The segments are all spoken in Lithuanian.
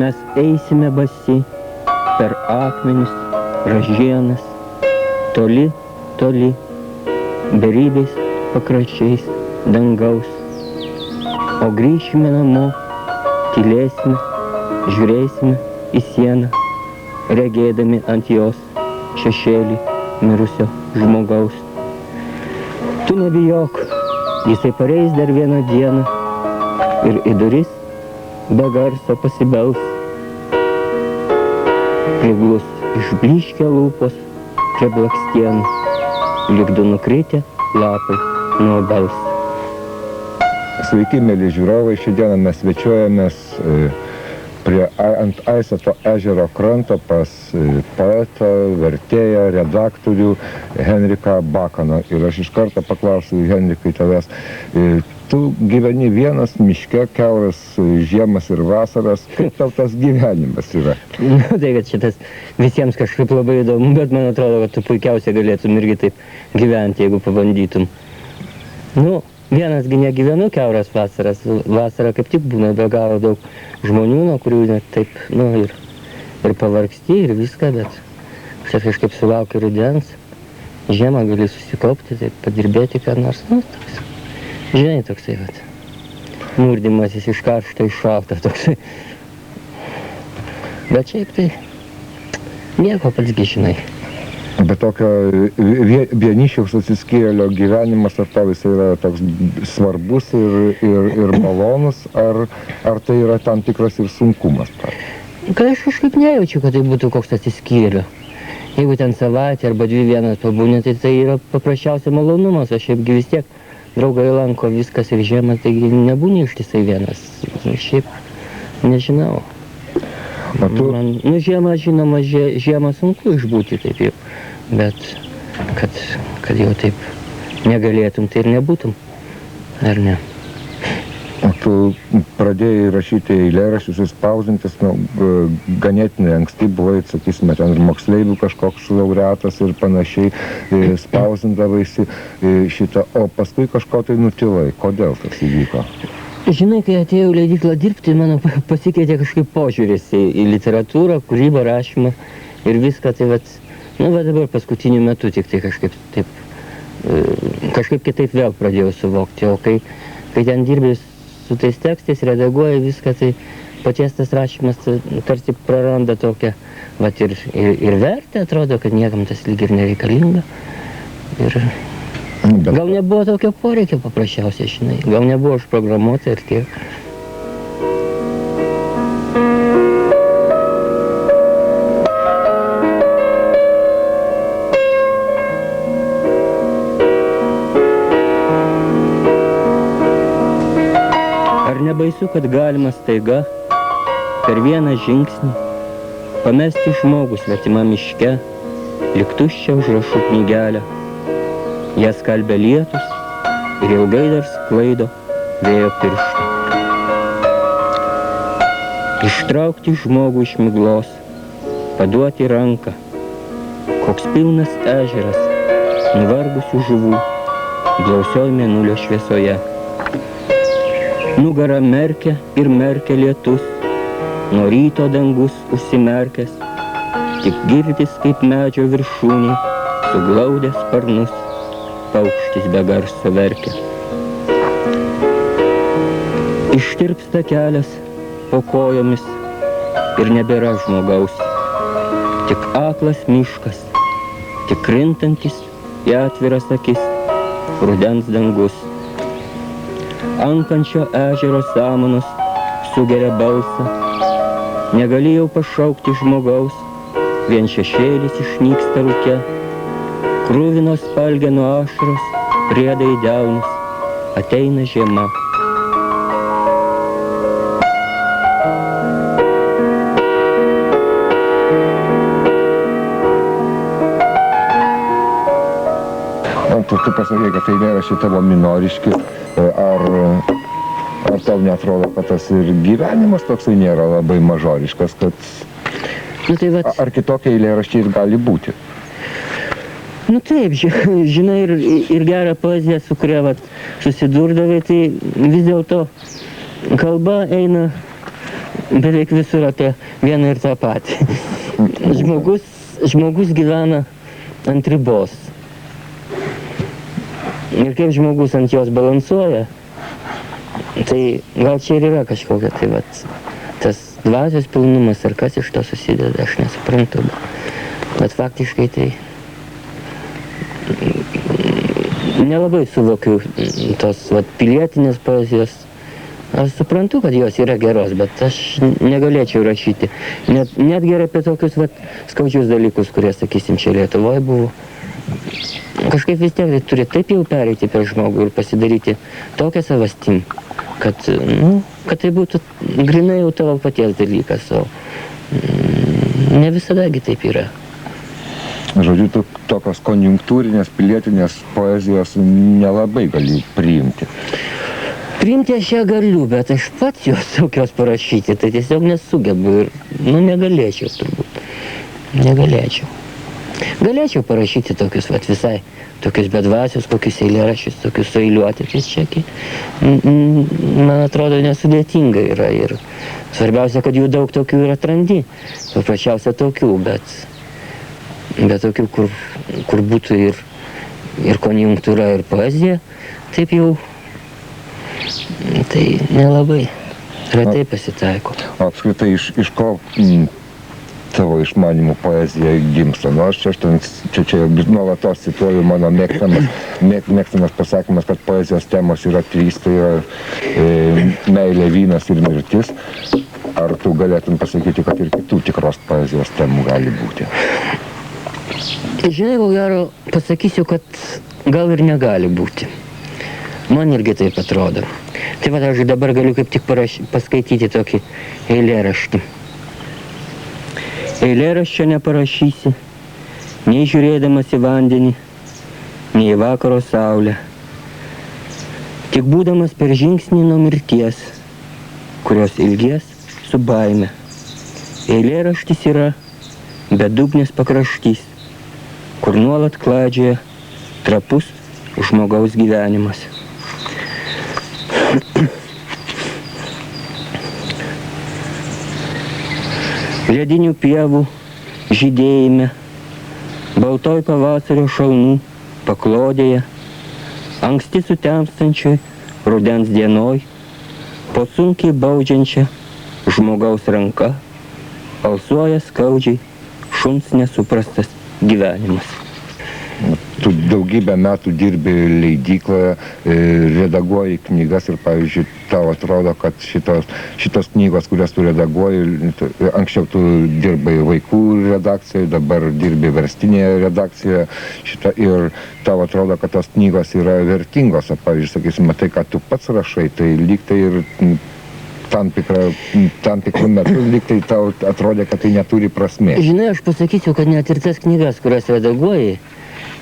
mes eisime basi per akmenis, ražienas, toli, toli, beribės pakraščiais dangaus. O grįšime namo, tylėsime, žiūrėsime į sieną, regėdami ant jos šešėlį mirusio žmogaus. Tu nebijok, jisai pareis dar vieną dieną ir į duris be garso pasibels. Priglus išblyškę lūpos prie blakstienų, lyg du nukritę lapai nuo obels. Sveiki, mėly žiūrovai, šiandieną mes svečiuojamės ant Aiseto ežero kranto pas poetą, vertėją, redaktorių Henriką Bakaną. Ir aš iš karto paklausiu, Henrikai, tavęs, tu gyveni vienas miške, kiauras žiemas ir vasaras. Kaip tau tas gyvenimas yra? Tai kad šitas visiems kažkaip labai įdomu, bet man atrodo, kad tu puikiausiai galėtum irgi taip gyventi, jeigu pabandytum. Vienasgi negyvenu kiauras vasaras. Vasarą kaip tik būna be galo daug žmonių, nuo kurių net taip, ir pavargsti, ir viską, bet čia kažkaip sulaukia rudens. Žiemą gali susikaupti, taip padirbėti ką nors, toks, žinai, toksai, murdymasis iš karšto į šaltą, toksai. Bet šiaip tai nieko patsgi, žinai. Bet tokio vienišiaus atsiskyrėlio gyvenimas, ar tau jis yra toks svarbus ir malonus, ar tai yra tam tikras ir sunkumas? Kad aš kažkaip nejaučiu, kad tai būtų koks atsiskyrėlio. Jeigu ten savaitę arba dvi vienas pabūnė, tai yra paprasčiausia malonumas, o šiaipgi vis tiek draugai lanko viskas ir žiemą, taigi nebūni ištisai vienas. Šiaip nežinau. Žiemą, žinoma, žiemą sunku išbūti taip jau, bet kad jau taip negalėtum, tai ir nebūtum, ar ne? O tu pradėjai rašyti eilėraščius ir spausdintis, ganėtinai anksti buvai, sakysime, ten ir moksleivių kažkoks laureatas ir panašiai spausdindavaisi šitą, o paskui kažko tai nutilai. Kodėl tas įvyko? Žinai, kai atėjau į leidyklą dirbti, mano pasikeitė kažkaip požiūris į literatūrą, kūrybą, rašymą ir viską, tai dabar paskutiniu metu tik tai kažkaip kitaip vėl pradėjau suvokti, o kai ten dirbėjau su tais tekstais, redaguoja viską, tai paties tas rašymas tarsi praranda tokią, ir vertę, atrodo, kad niekam tas lyg ir nereikalinga. Gal nebuvo tokio poreikio paprasčiausiai, žinai, gal nebuvo užprogramuota ir tiek. Ar nebaisu, kad galima staiga per vieną žingsnį pamesti žmogų svetimą miške, lyg tuščią užrašų knygelę? Ją skalbė lietus ir ilgai dar sklaido vėjo pirštų. Ištraukti žmogų iš miglos, paduoti ranką, koks pilnas ežeras, nuvargusių žuvų, blausioj mėnulio šviesoje. Nugarą merkia ir merkia lietus, nuo ryto dangus užsimerkęs, tik girdis kaip medžio viršūnė, suglaudė sparnus. Paukštis be garso verkia. Ištirpsta kelias po kojomis ir nebėra žmogaus. Tik aklas miškas, tik krintantis į atviras akis rudens dangus. Ankančio ežero samanos sugeria balsą. Negalėjau pašaukti žmogaus, vien šešėlis išnyksta rūke. Krūvinos spalgia nuo ašaros, priedai delnus, ateina žiema. Tu pasakei, kad tai eilėraščiai tavo minoriški, ar tau neatrodo, kad tas ir gyvenimas toksai nėra labai mažoriškas, kad ar kitokie eilėraščiai ir gali būti? Taip, žinai, ir gerą poeziją, su kuria susidurdavai, tai vis dėlto kalba eina beveik visur apie vieną ir tą patį. Žmogus gyvena ant ribos. Ir kaip žmogus ant jos balansuoja, tai gal čia ir yra kažkokia tai vat, tas dvasios pilnumas ar kas iš to susideda, aš nesuprantu. Bet faktiškai tai nelabai suvokiu tos vat, pilietinės poezijos. Aš suprantu, kad jos yra geros, bet aš negalėčiau rašyti. Netgi ir apie tokius vat, skaudžius dalykus, kurie, sakysim, čia Lietuvoje buvo. Kažkaip vis tiek tai turi taip jau pereiti per žmogų ir pasidaryti tokią savastim, kad tai būtų grinai jau tavo paties dalykas, o ne visadagi taip yra. Žodžiu, tokios konjunktūrinės, pilietinės poezijos nelabai gali priimti. Priimti aš ją galiu, bet aš pats jos tokios parašyti, tai tiesiog nesugebu ir, negalėčiau turbūt. Negalėčiau. Galėčiau parašyti tokius, vat, visai, tokius bedvasius, kokius eilėraščius, tokius sueiliuotis čia. Man atrodo, nesudėtinga yra ir svarbiausia, kad jų daug tokių ir atrandi. Paprasčiausia tokių, bet tokių, kur būtų ir konjunktūra, ir poezija, taip jau, tai nelabai. Retai pasitaiko. O apskritai, iš ko tavo išmanymų poezija gimsta? Aš čia nuolatos cituoju mano mėgstamas pasakymas, kad poezijos temos yra 3, tai yra meilė, vynas ir mirtis. Ar tu galėtum pasakyti, kad ir kitų tikros poezijos temų gali būti? Žinai, ko gero, pasakysiu, kad gal ir negali būti. Man irgi taip atrodo. Tai va, aš dabar galiu kaip tik paskaityti tokį eilėraštį. Eilėraščio neparašysi, nei žiūrėdamas į vandenį, nei į vakaro saulę. Tik būdamas per žingsnį nuo mirties, kurios ilgies su baime. Eilėraštis yra bedugnės pakraštys, kur nuolat klaidžioja trapus žmogaus gyvenimas. Ledinių pievų žydėjime, baltoj pavasario šalnų paklodėje, anksti sutemstančioj rudens dienoj, po sunkiai baudžiančią žmogaus ranka, alsuoja skaudžiai šuns nesuprastas gyvenimas. Tu daugybę metų dirbi leidykloje, redaguoji knygas ir, pavyzdžiui, tau atrodo, kad šitos knygos, kurias tu redaguoji, anksčiau tu dirbai vaikų redakcijoje, dabar dirbi verstinėje redakcijoje ir tau atrodo, kad tos knygos yra vertingos. O, pavyzdžiui, sakysim, tai, ką tu pats rašai, tai lyg tai ir tam tikrų metų lyg tai tau atrodė, kad tai neturi prasmės. Žinai, aš pasakysiu, kad net ir tas knygas, kurias redaguoji,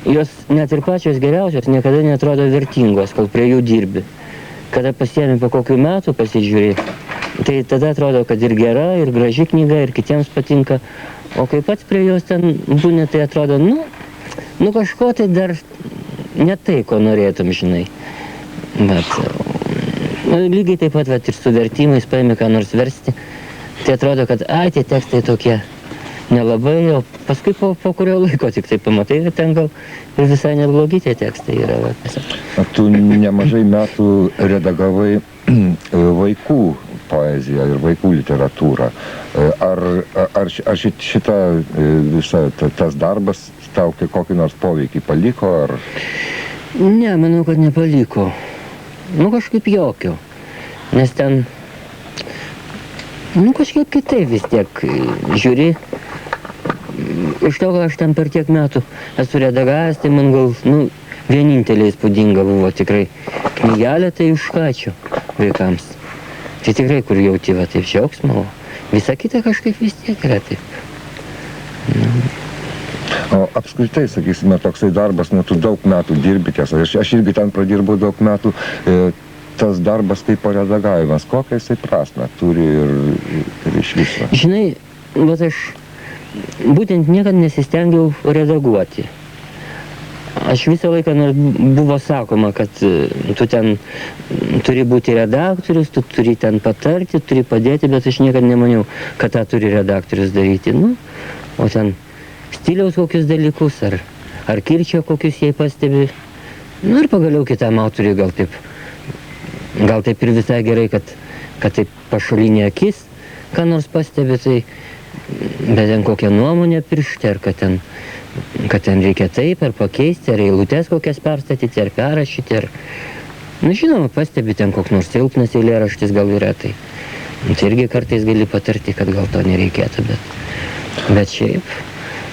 jos net ir pačios geriausios niekada neatrodo vertingos, kol prie jų dirbi. Kada pasiemi po kokių metų pasižiūri, tai tada atrodo, kad ir gera, ir graži knyga, ir kitiems patinka. O kai pats prie jos ten būni, tai atrodo, kažko tai dar ne tai, ko norėtum, žinai. Bet lygiai taip pat ir su vertimais paimi ką nors versti, tai atrodo, kad tie tekstai tokie nelabai, o paskui po kurio laiko tik tai pamatai, kad ten gal ir visai neblogi tie tekstai yra. Tu nemažai metų redagavai vaikų poeziją ir vaikų literatūrą. Ar šitą visą tas darbas tau kokį nors poveikį paliko? Ar... Ne, manau, kad nepaliko. Kažkaip jokio. Nes ten, kažkaip kitaip vis tiek žiūri. Iš to, kad aš ten per tiek metų esu redagavęs, tai man gal, vienintelė įspūdinga buvo tikrai knygelė, tai užkačio vaikams. Tai tikrai, kur jauti, taip džiaugsmo, visa kita kažkaip vis tiek yra taip. O apskritai, sakysime, toksai darbas, tu daug metų dirbi, tiesa, aš irgi ten pradirbau daug metų, tas darbas kaip redagavimas, kokią jisai prasmę turi ir iš viso? Žinai, bet aš būtent niekad nesistengiau redaguoti. Aš visą laiką buvo sakoma, kad tu ten turi būti redaktorius, tu turi ten patarti, turi padėti, bet aš niekada nemaniau, kad tą turi redaktorius daryti. Nu, o ten stiliaus kokius dalykus, ar kirčio kokius jai pastebi. Nu ir pagaliau kitam autoriui gal taip ir visai gerai, kad taip pašalinė akis, ką nors pastebi, tai bet ten kokią nuomonę piršti, ar kad ten reikia taip, ar pakeisti, ar eilutes kokias perstatyti, ar perrašyti, ar... Nu, žinoma, pastebi ten koks nors silpnas eilėraštis gal yra, tai irgi kartais gali patarti, kad gal to nereikėtų, bet šiaip.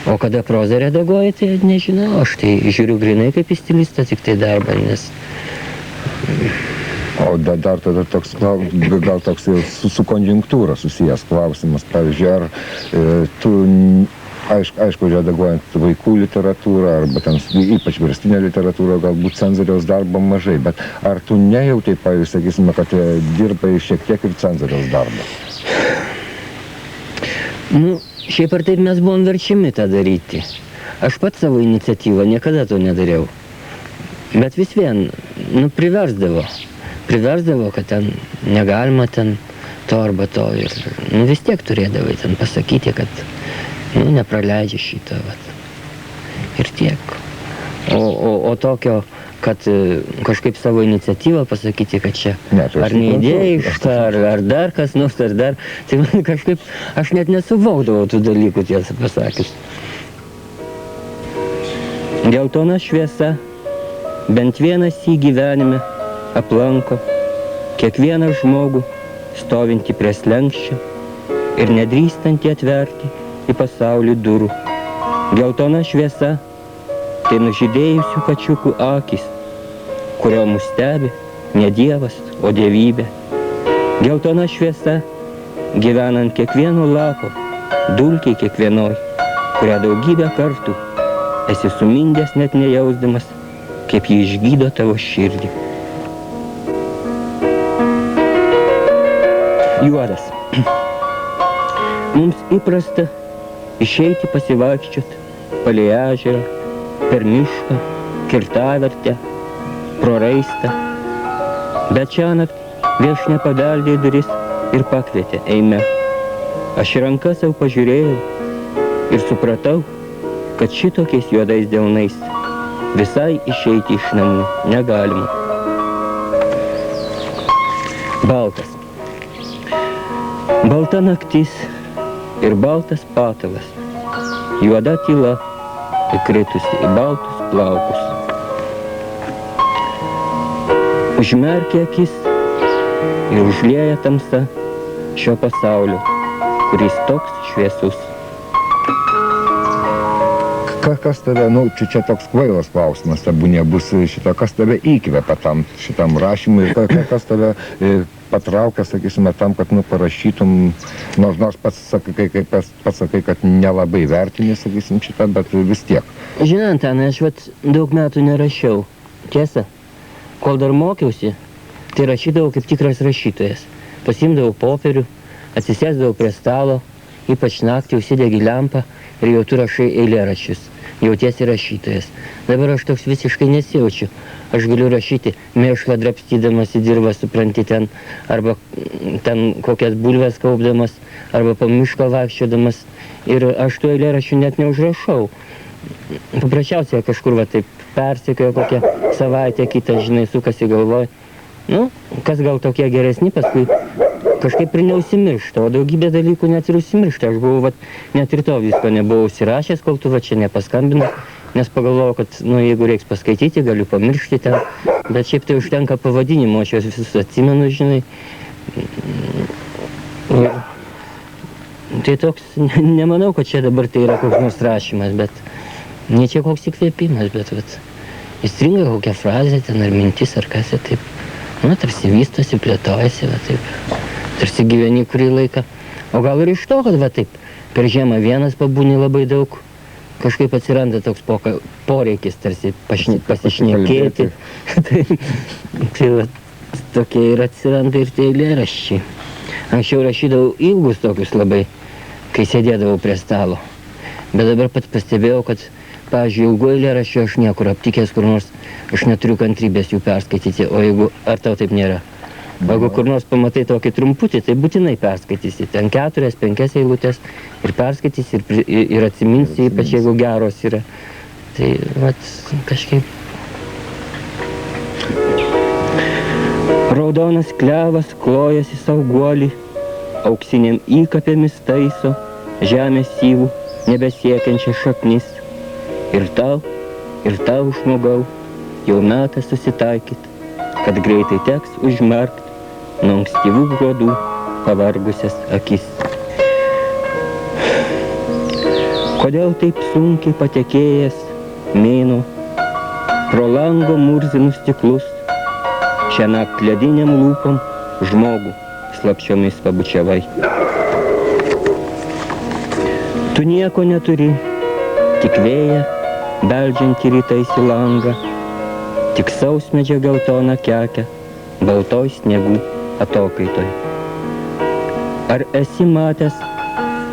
O kada prozą redaguoji, tai nežinau, aš tai žiūriu grinai kaip į stilistą, tik tai darbą, nes... O dar tada toks, gal toks su konjunktūra susijęs klausimas, pavyzdžiui, ar tu, aišku, redaguojant vaikų literatūrą, arba ten ypač verstinę literatūrą, galbūt cenzoriaus darbo mažai, bet ar tu nejautai, pavyzdžiui, sakysime, kad dirbai šiek tiek ir cenzoriaus darbą? Nu, šiaip ar taip mes buvom verčiami tą daryti. Aš pats savo iniciatyvą niekada to nedariau. Bet vis vien, priversdavo, kad ten negalima ten to arba to ir, vis tiek turėdavai ten pasakyti, kad, nepraleidžia šitą, vat. Ir tiek. O tokio, kad kažkaip savo iniciatyvą pasakyti, kad čia ar neidėjiška, ar dar kas nors, ar dar, tai man kažkaip, aš net nesuvokdavau tų dalykų, tiesą pasakius. Geltona šviesa bent vienas į gyvenime aplanko kiekvieną žmogų stovintį prie slenksčio ir nedrįstantį atverti į pasaulį durų. Geltona šviesa tai nužydėjusių kačiukų akys, kurio mus stebi ne dievas, o dievybė. Geltona šviesa gyvenant kiekvieno lapo, dulkiai kiekvienoj, kurią daugybę kartų esi sumindęs net nejausdamas, kaip ji išgydo tavo širdį. Juodas. Mums įprasta išeiti pasivaikščiot palei ežerą, per mišką, kirtavertę, pro raistą. Bet šiąnakt viešnia pabeldė į duris ir pakvietė, eime. Aš į rankas jau pažiūrėjau ir supratau, kad šitokiais juodais delnais visai išeiti iš namų negalima. Baltas. Balta naktis ir baltas patalas, juoda tyla įkritusi į baltus plaukus. Užmerkia akis ir užlieja tamsa šio pasaulio, kuris toks šviesus. Kas tave, čia toks kvailas klausimas, tebūnė bus šitą, kas tave įkvepia šitam rašymui ir kas tave patraukia, sakysime, tam, kad parašytum, nors pats sakai, kad nelabai vertini, sakysim, šitą, bet vis tiek. Žinai, Antanai, aš daug metų nerašiau. Tiesa, kol dar mokiausi, tai rašydavau kaip tikras rašytojas. Pasimdavau popierių, atsisėsdavau prie stalo, ypač naktį užsidegi lempą ir jau tu rašai eilėraščius. Jautiesi rašytojas. Dabar aš toks visiškai nesijaučiu. Aš galiu rašyti mėšlą drabstydamas į dirvą, supranti, ten, arba ten kokias bulves kaupdamas, arba po mišką vaikščiodamas. Ir aš tų eilėraščių net neužrašau. Paprasčiausiai kažkur taip persekioja kokią savaitę, kitą, žinai, sukasi galvoj. Kas gal tokie geresni, paskui kažkaip ir neužsimiršta, o daugybė dalykų net ir užsimiršta. Aš buvau, net ir to visko nebuvau užsirašęs, kol tu čia nepaskambinai, nes pagalvojau, kad, jeigu reiks paskaityti, galiu pamiršti ten, bet šiaip tai užtenka pavadinimo, aš juos visus atsimenu, žinai. Tai toks, nemanau, kad čia dabar tai yra koks nors rašymas, bet ne čia koks įkvėpimas, bet įstringa kokia frazė ten, ar mintis, ar kas, taip, tarsi vystosi, plėtojasi, taip. Tarsi gyveni kurį laiką. O gal ir iš to, kad taip, per žiemą vienas pabūni labai daug, kažkaip atsiranda toks poreikis, tarsi pasišnekėti. Tai tokie ir atsiranda ir tie eilėraščiai. Anksčiau rašydavau ilgus tokius labai, kai sėdėdavau prie stalo. Bet dabar pat pastebėjau, kad pavyzdžiui, ilgo eilėraščio aš niekur aptikęs kur nors, aš neturiu kantrybės jų perskaityti, o jeigu, ar tau taip nėra? O jeigu kur nors pamatai tokį trumputį, tai būtinai perskaitysi. Ten 4-5 eilutės ir perskaitysi ir atsiminsi, ypač jeigu geros yra. Tai, vat, kažkaip. Raudonas klevas klojasi sau guolį, auksiniam įkapėmis taiso, žemės syvų nebesiekiančia šaknis. Ir tau, žmogau, jau metas susitaikyt, kad greitai teks užmerkt nuo ankstyvų gruodų pavargusias akis. Kodėl taip sunkiai patekėjęs mėnuo pro lango murzinus stiklus, šiąnakt lediniam lūpom žmogų slapčiomis pabučiavai. Tu nieko neturi, tik vėją, beldžiantį rytais į langą, tik sausmedžio geltoną kekę, baltoj sniegų atokaitoj. Ar esi matęs,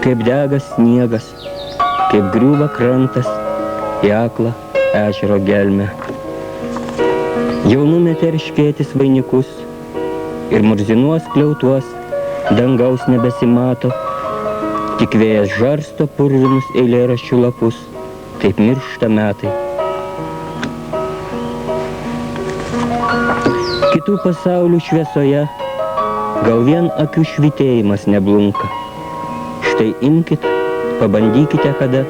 kaip dega sniegas, kaip griūva krantas į aklą ežero gelmę? Jau numetė erškėtis vainikus ir murzinuos kliautuos dangaus nebesimato, tik vėjas žarsto purvinus eilėraščių lapus, taip miršta metai. Kitų pasaulių šviesoje gal vien akių švytėjimas neblunka. Štai imkit, pabandykite kada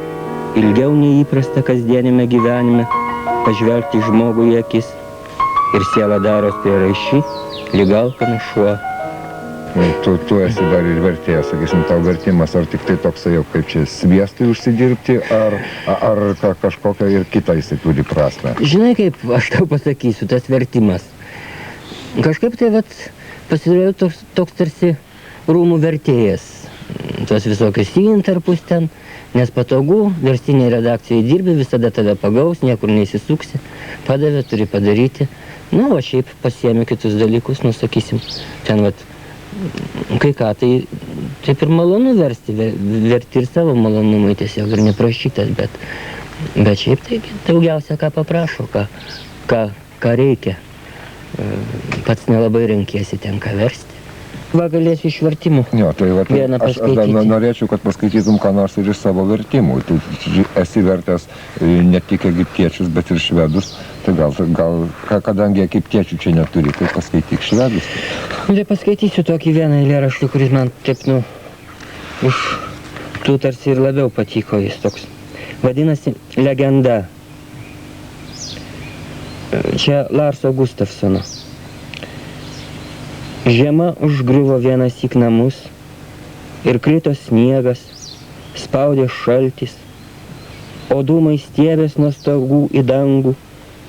ilgiau neįprasta kasdienime gyvenime pažvelgti žmogui į akis ir siela daros prieraiši, lyg alkanas šuo. Tu esi dar ir vertėjas, sakysim, tau vertimas, ar tik tai toksai jau kaip čia sviestui užsidirbti, ar kažkokią ir kitą jisai turi prasmę? Žinai, kaip aš tau pasakysiu, tas vertimas. Kažkaip tai pasidarėjo toks tarsi rūmų vertėjas. Tos visokios įintarpus ten, nes patogu, verstinėje redakcijoje dirbi, visada tada pagaus, niekur neįsisuksi, padavė, turi padaryti. Nu, o šiaip pasiėmė kitus dalykus, nu, sakysim, ten, kai ką, tai taip ir malonu versti, verti ir savo malonumai tiesiog ir neprašytas, bet šiaip tai daugiausia ką paprašo, ką reikia. Pats nelabai renkiesi ten ką versti. Va, galėsiu iš vertimų. Jo, tai vieną aš paskaityti. dar norėčiau, kad paskaitytum ką nors ir iš savo vertimų. Tu esi vertęs ne tik egiptiečius, bet ir švedus. Tai gal kadangi egiptiečių čia neturi, tai paskaityk švedus. Tai paskaitysiu tokį vieną eilėraštį, kuris man taip, iš tų tarsi ir labiau patiko jis toks. Vadinasi Legenda. Čia Larso Gustafsono. Žiema užgriuvo vienąsyk namus ir krito sniegas, spaudė šaltis, o dūmai stiebės nuo stogų į dangų,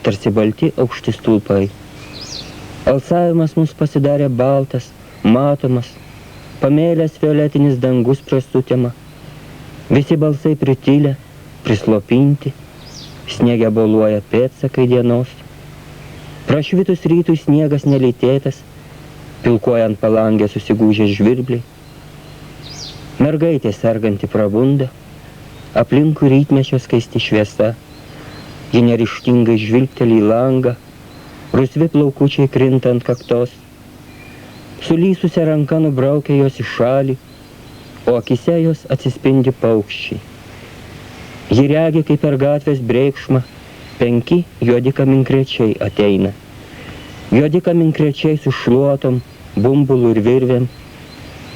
tarsi balti aukšti stulpai. Alsavimas mums pasidarė baltas, matomas, pamėlęs violetinis dangus prastutėma. Visi balsai pritilę, prislopinti, sniege boluoja pėdsakai dienos. Prašvitus rytui sniegas nelytėtas, pilkuojant palangę susigūžę žvirbliai. Mergaitė serganti prabunda, aplinkui rytmečio skaisti šviesa. Ji neryžtingai žvilgteli į langą, rusvi plaukučiai krinta ant kaktos. Sulysusią ranką nubraukia jos į šalį, o akise jos atsispindi paukščiai. Ji regi, kaip per gatvės breikšmą, 5 juodi kaminkrečiai ateina. Juodi kaminkrečiai su šluotom, bumbulu ir virvėm.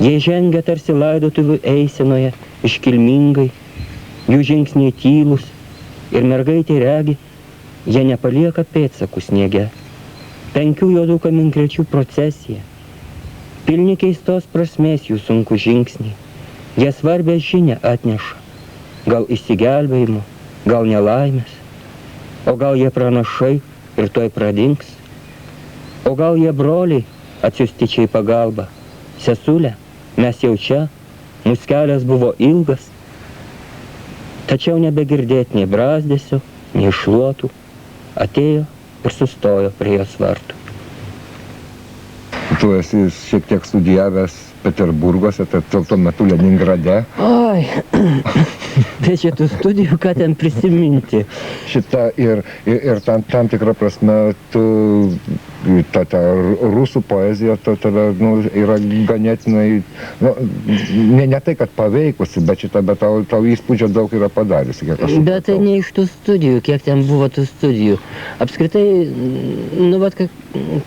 Jie žengia tarsi laidotuvių eisenoje, iškilmingai, jų žingsniai tylūs, ir mergaitė regi, jie nepalieka pėdsakų sniege. 5 juodų kaminkrečių procesija. Pilni keistos prasmės jų sunku žingsniai. Jie svarbę žinią atneša. Gal išsigelbėjimo, gal nelaimės. O gal jie pranašai ir tuoj pradings. O gal jie broliai atsiųsti čia į pagalbą. Sesulė, mes jau čia, mūsų kelias buvo ilgas. Tačiau nebegirdėt nei brazdesio, nei šluotų. Atėjo ir sustojo prie jos vartų. Tu esi šiek tiek studijavęs Peterburguose, tuo metu Leningrade. Oi, tai čia tų studijų, ką ten prisiminti. Šita ir tam tikrą prasme ta rusų poezija tada yra ganėtinai, ne tai, kad paveikusi, bet tau įspūdžio daug yra padariusi. Bet tai ne iš tų studijų, kiek ten buvo tų studijų. Apskritai,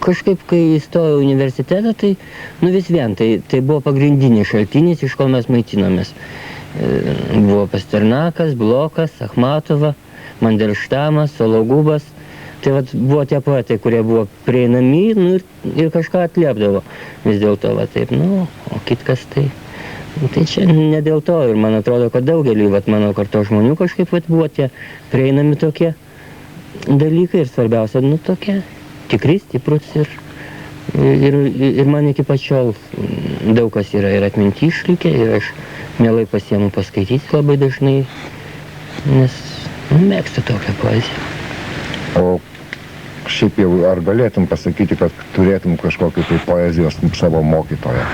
kažkaip, kai įstojau į universitetą, tai vis vien, tai buvo pagrindinis šaltinis, iš ko mes maitinomės. Buvo Pasternakas, Blokas, Achmatova, Mandelštamas, Sologubas. Tai buvo tie poetai, kurie buvo prieinami ir kažką atliepdavo. Vis dėlto, taip, o kitkas tai čia ne dėl to. Ir man atrodo, kad daugelį mano kartos žmonių kažkaip buvo tie prieinami tokie dalykai ir svarbiausia, tokie tikri, stiprus ir man iki pačiol daug kas yra ir atminty išlikę ir aš mielai pasiemu paskaityti labai dažnai, nes mėgstu tokią poeziją. O šiaip jau, ar galėtum pasakyti, kad turėtum kažkokį tai poezijos savo mokytoją?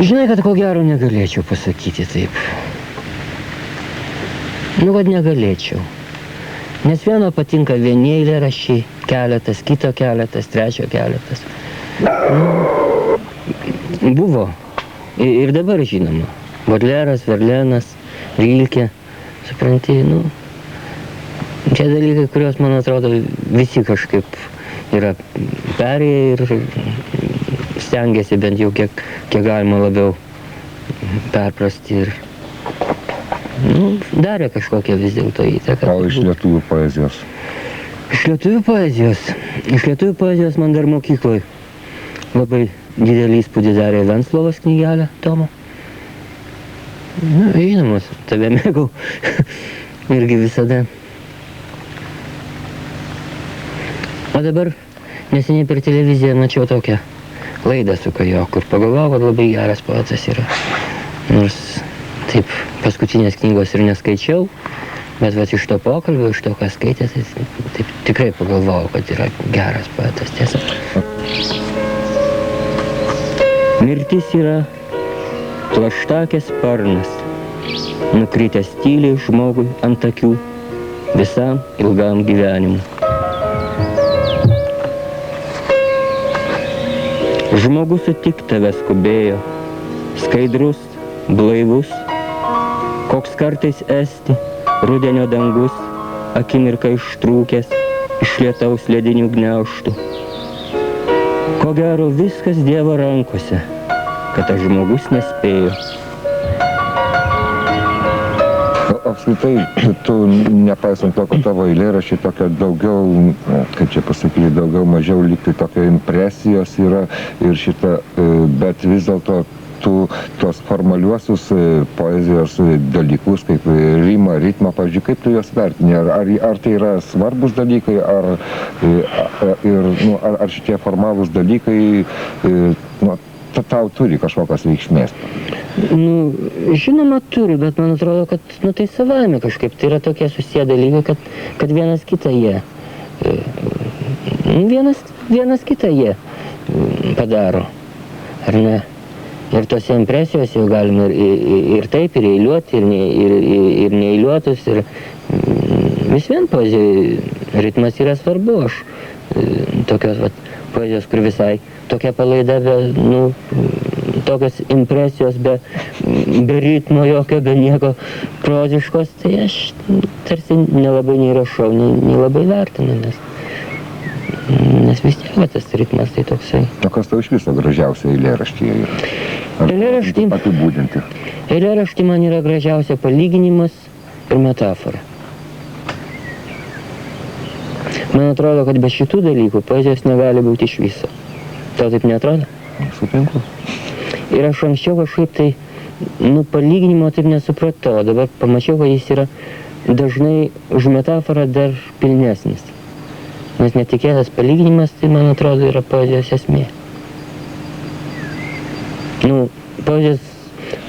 Žinai, kad ko gero negalėčiau pasakyti taip. Kad negalėčiau. Nes vieno patinka vieni eilėraščiai, keletas, kito keletas, trečio keletas. Buvo. Ir dabar žinoma. Bodleras, Verlenas, Rilke, supranti, čia dalykai, kuriuos, man atrodo, visi kažkaip yra perėję ir stengiasi bent jau kiek galima labiau perprasti ir darė kažkokią vis dėlto įtaką. O iš lietuvių poezijos? Iš lietuvių poezijos man dar mokykloje labai didelį įspūdį darė Venclovos knygelę Tomo. Žinoma, tave mėgau irgi visada. O dabar neseniai per televiziją mačiau tokią laidą su Kajo, kur pagalvojau, kad labai geras poetas yra. Nors taip, paskutinės knygos ir neskaičiau, bet iš to pokalbio, iš to, ką skaitė, taip tikrai pagalvojau, kad yra geras poetas, tiesa. Mirtis yra plaštakės sparnas, nukritęs tyliai žmogui ant akių visam ilgam gyvenimui. Žmogus sutik tave skubėjo, skaidrus, blaivus, koks kartais esti, rudenio dangus, akimirka ištrūkęs iš lietaus ledinių gniaužtų. Ko gero viskas Dievo rankose, kad tas žmogus nespėjo. Apskritai, tu, nepaisant to, kad tavo eilėraščiai tokia daugiau, kaip čia pasakyti, daugiau mažiau liktai tokia impresijos yra ir bet vis dėlto tu tos formaliuosius poezijos dalykus, kaip rimą, ritmą, pavyzdžiui, kaip tu juos vertini? Ar tai yra svarbus dalykai, ar šitie formalūs dalykai tau turi kažkokios reikšmės? Žinoma turi, bet man atrodo, kad tai savaime kažkaip. Tai yra tokie susiję dalykai, kad vienas kitą jie vienas kitą jie padaro, ar ne? Ir tose impresijos jau galima ir taip, ir eiliuoti, ir neeiliuotus, ir vis vien poezijai ritmas yra svarbu. Aš tokios poezijos, kur visai tokia palaida, tokios impresijos be ritmo jokio, be nieko proziškos, tai aš tarsi nelabai nei rašau, nei labai vertinu, nes vis tiek tas ritmas tai toksai. O kas tau iš viso gražiausia eilėraštyje yra? Apibūdinti. Eilėraštį man yra gražiausia palyginimas ir metafora. Man atrodo, kad be šitų dalykų poezijos negali būti iš viso. Tau taip neatrodo? Sutinku. Ir aš anksčiau kažkaip tai, palyginimo taip nesupratau, o dabar pamačiau, kad jis yra dažnai už metaforą dar pilnesnis. Nes netikėtas palyginimas, tai, man atrodo, yra poezijos esmė. Poezijos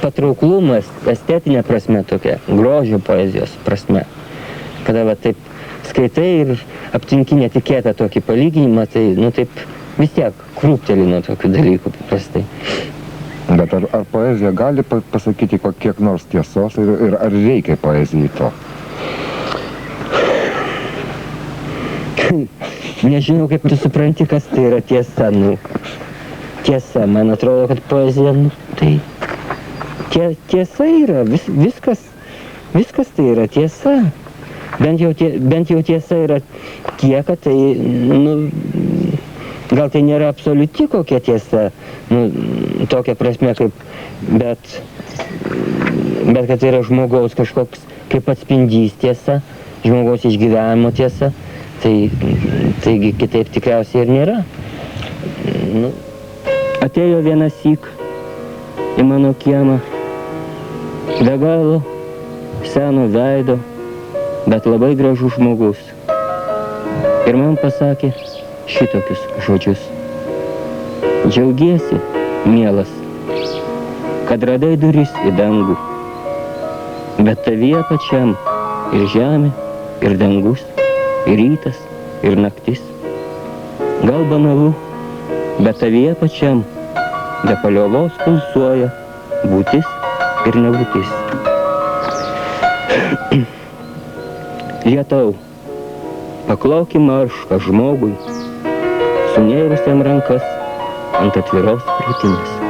patrauklumas, estetinė prasme tokia, grožio poezijos prasme. Kada taip skaitai ir aptinki netikėtą tokį palyginimą, tai, taip vis tiek krūpteli nuo tokių dalykų paprastai. Bet ar poezija gali pasakyti kiek nors tiesos ir ar reikia poezijai to? Nežinau, kaip tu supranti, kas tai yra tiesa. Tiesa, man atrodo, kad poezija, tai tiesa yra, viskas tai yra tiesa. Bent jau tiesa yra tiek, kad tai, gal tai nėra absoliuti kokia tiesa, tokia prasme, bet kad tai yra žmogaus kažkoks kaip atspindys tiesa, žmogaus išgyvenimo tiesa, taigi kitaip tikriausiai ir nėra. Atėjo vienąsyk į mano kiemą, be galo seno veido, bet labai gražus žmogus. Ir man pasakė šitokius žodžius. Džiaugiesi, mielas, kad radai duris į dangų, bet tavyje pačiam ir žemė, ir dangus, ir rytas, ir naktis. Gal banalu, bet tavyje pačiam be paliovos pulsuoja būtis ir nebūtis. Lietau, paklauki maršką žmogui, sunėrusiam rankas ant atviros krūtinės.